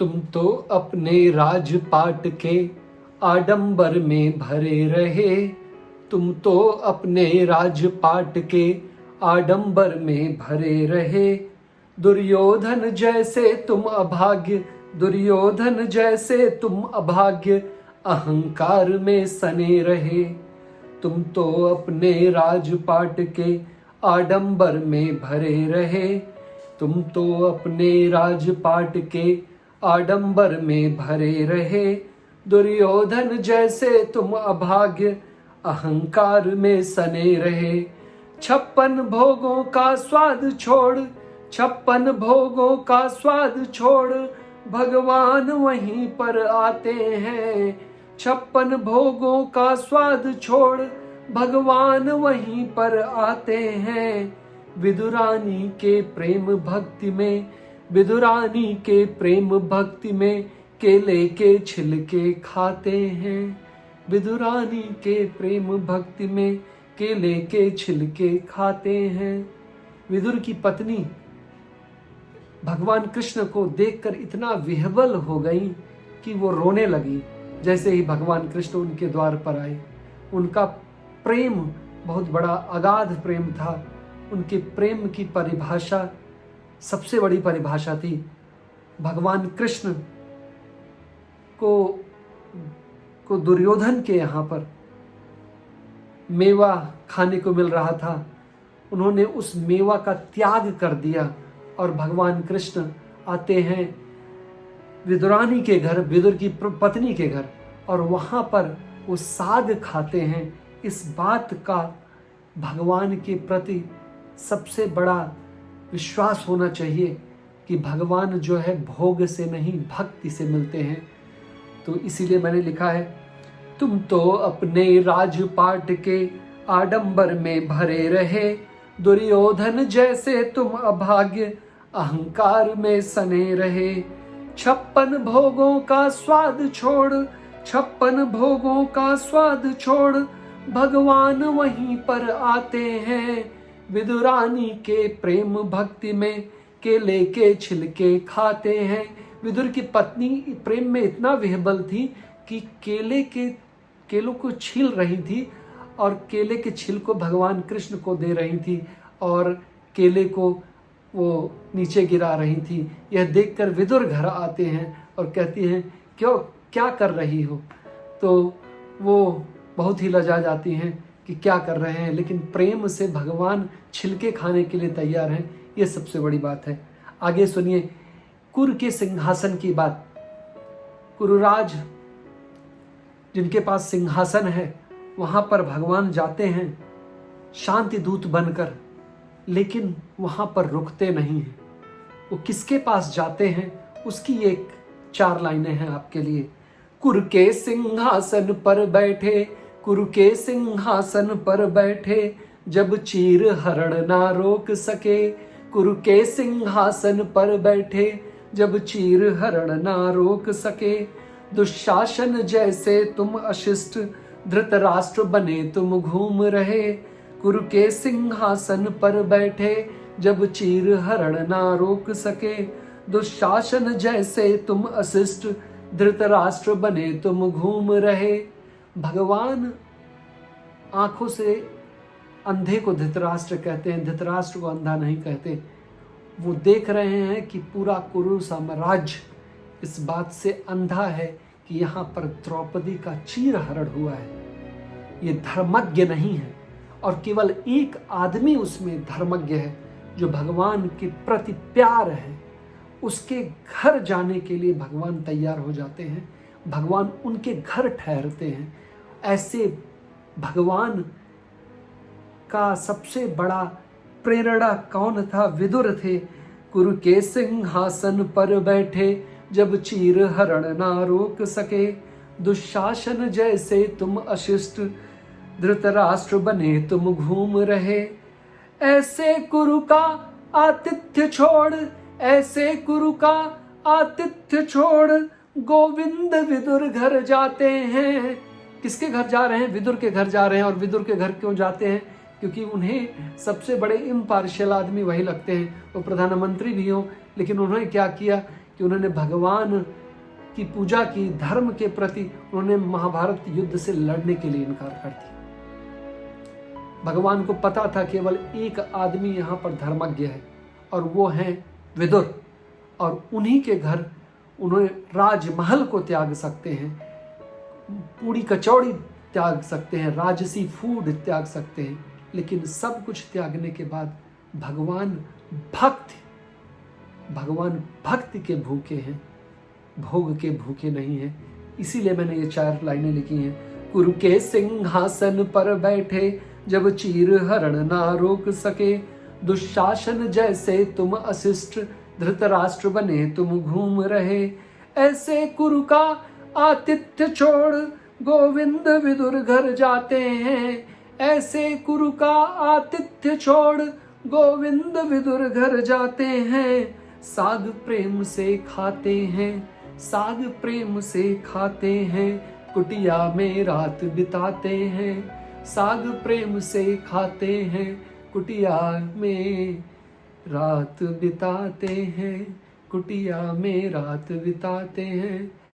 तुम तो अपने राजपाट के आडंबर में भरे रहे। तुम तो अपने राजपाट के आडंबर में भरे रहे। दुर्योधन जैसे तुम अभाग्य, दुर्योधन जैसे तुम अभाग्य, अहंकार में सने रहे। तुम तो अपने राजपाट के आडंबर में भरे रहे। तुम तो अपने राजपाट के आडंबर में भरे रहे। दुर्योधन जैसे तुम अभाग्य, अहंकार में सने रहे। 56 भोगों का स्वाद छोड़, 56 भोगों का स्वाद छोड़, भगवान वहीं पर आते हैं। 56 भोगों का स्वाद छोड़, भगवान वहीं पर आते हैं। विदुरानी के प्रेम भक्ति में, विदुरानी के प्रेम भक्ति में केले के छिलके खाते हैं। विदुरानी के प्रेम भक्ति में केले के छिलके खाते हैं। विदुर की पत्नी भगवान कृष्ण को देखकर इतना विह्वल हो गई कि वो रोने लगी जैसे ही भगवान कृष्ण उनके द्वार पर आए। उनका प्रेम बहुत बड़ा अगाध प्रेम था। उनके प्रेम की परिभाषा सबसे बड़ी परिभाषा थी। भगवान कृष्ण को दुर्योधन के यहाँ पर मेवा खाने को मिल रहा था। उन्होंने उस मेवा का त्याग कर दिया और भगवान कृष्ण आते हैं विदुरानी के घर, विदुर की पत्नी के घर, और वहाँ पर वो साग खाते हैं। इस बात का भगवान के प्रति सबसे बड़ा विश्वास होना चाहिए कि भगवान जो है भोग से नहीं भक्ति से मिलते हैं। तो इसीलिए मैंने लिखा है, तुम तो अपने राजपाट के आडंबर में भरे रहे। दुर्योधन जैसे तुम अभाग्य, अहंकार में सने रहे। 56 भोगों का स्वाद छोड़, 56 भोगों का स्वाद छोड़, भगवान वहीं पर आते हैं। विदुरानी के प्रेम भक्ति में केले के छिलके खाते हैं। विदुर की पत्नी प्रेम में इतना विह्वल थी कि केलों को छील रही थी और केले के छिल को भगवान कृष्ण को दे रही थी और केले को वो नीचे गिरा रही थी। यह देखकर विदुर घर आते हैं और कहती हैं, क्यों, क्या कर रही हो? तो वो बहुत ही लजा जाती हैं कि क्या कर रहे हैं, लेकिन प्रेम से भगवान छिलके खाने के लिए तैयार हैं। ये सबसे बड़ी बात है। आगे सुनिए कुरु के सिंहासन की बात। कुरुराज जिनके पास सिंहासन है, वहां पर भगवान जाते हैं शांति दूत बनकर, लेकिन वहां पर रुकते नहीं हैं। वो किसके पास जाते हैं उसकी एक 4 लाइनें हैं आपके लिए। कुरु के सिंहासन पर बैठे, कुरु के सिंहासन पर बैठे, जब चीर हरण ना रोक सके। कुरु के सिंहासन पर बैठे, जब चीर हरण ना रोक सके। दुशासन जैसे तुम अशिष्ट, धृतराष्ट्र बने तुम घूम रहे। कुरु के सिंहासन पर बैठे, जब चीर हरण ना रोक सके। दुशासन जैसे तुम अशिष्ट, धृतराष्ट्र बने तुम घूम रहे। भगवान आंखों से अंधे को धृतराष्ट्र कहते हैं, धृतराष्ट्र को अंधा नहीं कहते। वो देख रहे हैं कि पूरा कुरु साम्राज्य इस बात से अंधा है कि यहाँ पर द्रौपदी का चीरहरण हुआ है। ये धर्मज्ञ नहीं है और केवल एक आदमी उसमें धर्मज्ञ है जो भगवान के प्रति प्यार है। उसके घर जाने के लिए भगवान तैयार हो जाते हैं, भगवान उनके घर ठहरते हैं। ऐसे भगवान का सबसे बड़ा प्रेरणा कौन था? विदुर थे। कुरु के सिंहासन पर बैठे, जब चीर हरण ना रोक सके। दुशासन जैसे तुम अशिष्ट, धृतराष्ट्र बने तुम घूम रहे। ऐसे कुरु का आतिथ्य छोड़, ऐसे कुरु का आतिथ्य छोड़, गोविंद विदुर घर जाते हैं। किसके घर जा रहे हैं? विदुर के घर जा रहे हैं। और विदुर के घर क्यों जाते हैं? क्योंकि उन्हें सबसे बड़े इम्पार्शियल आदमी वही लगते हैं। वो प्रधानमंत्री भी हों, लेकिन उन्होंने क्या किया कि उन्होंने भगवान की पूजा की, धर्म के प्रति उन्होंने महाभारत युद्ध से लड़ने के लिए इनकार कर दिया। भगवान को पता था केवल एक आदमी यहाँ पर धर्मज्ञ है और वो है विदुर, और उन्हीं के घर उन्होंने राजमहल को त्याग सकते हैं, पूरी कचौड़ी त्याग सकते हैं, राजसी फूड त्याग सकते हैं, लेकिन सब कुछ त्यागने के बाद भगवान भक्ति के भूखे हैं, भोग के भूखे नहीं हैं। इसीलिए मैंने ये 4 लाइनें लिखी हैं। कुरु के सिंहासन पर बैठे जब चीर हरण ना रोक सके, दुशासन जैसे तुम अशिष्ट धृतराष्ट्र बने तुम घूम रहे, ऐसे कुरु का आतिथ्य छोड़ गोविंद विदुर घर जाते हैं, ऐसे कुरु का आतिथ्य छोड़ गोविंद विदुर घर जाते हैं, साग प्रेम से खाते हैं, साग प्रेम से खाते हैं, कुटिया में रात बिताते हैं, साग प्रेम से खाते हैं, कुटिया में रात बिताते हैं, कुटिया में रात बिताते हैं।